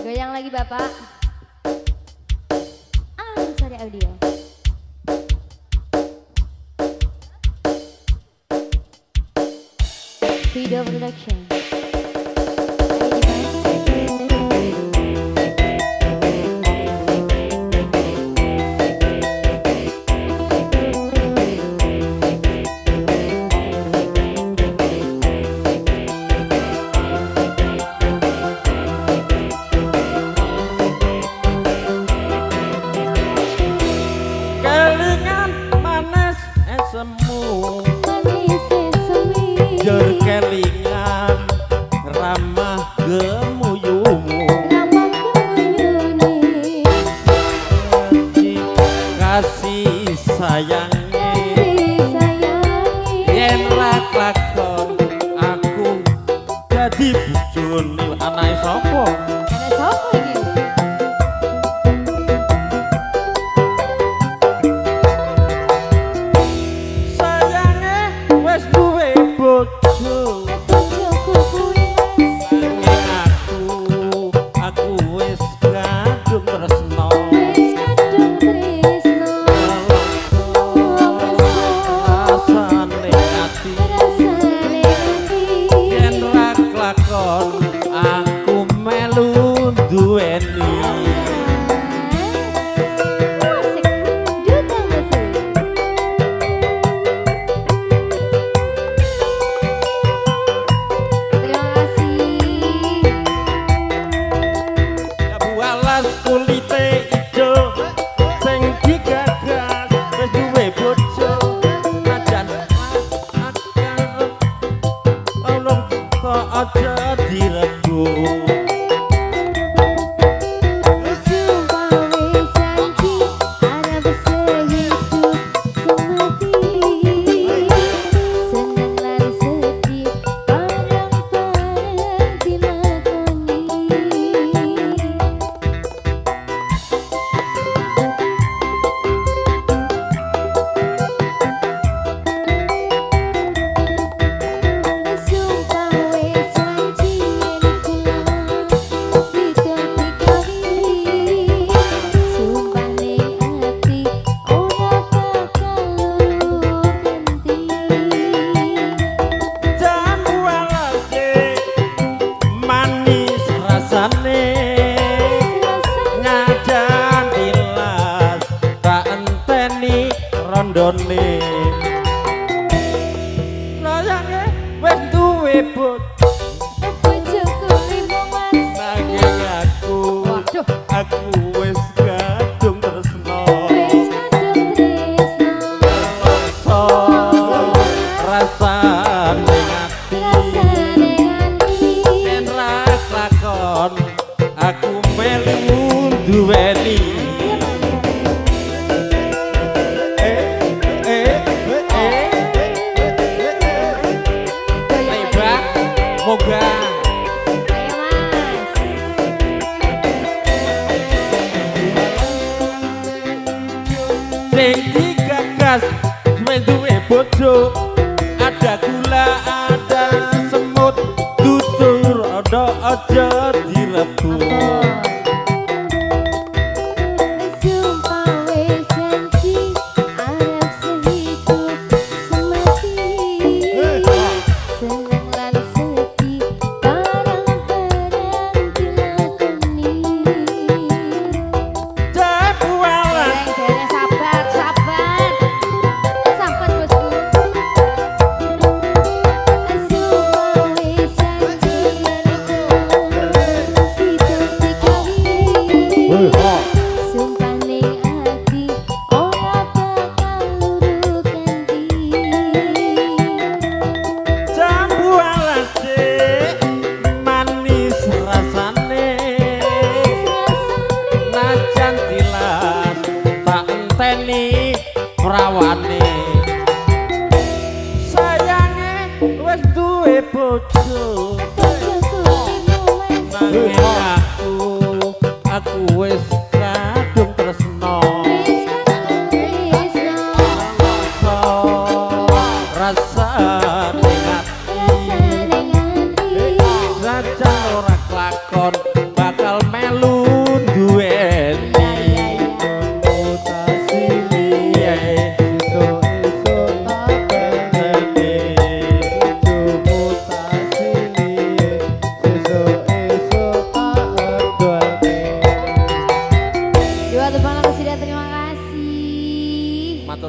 Goyang lagi Bapak. Sorry audio. Video production. Jur kelingan ramah gemuyumu kasih sayangi yen lakon aku jadi bojone anake sapa Anak sapa iki? wes duwe bojo aku wis kadung tresno rasane ati yen lakon aku melu duweni kulite ijo sing digagas wis duwe bojo najan akal tolong kok aja direbut rondone rayange wis duwe bojo nanging aku wis kadung tresno rasane ati yen lakon aku melu duweni moga sing digagas duwe bojo ada gula ada semut tutur ada aja direbut prawane sayange wis duwe bojo nanging aku wis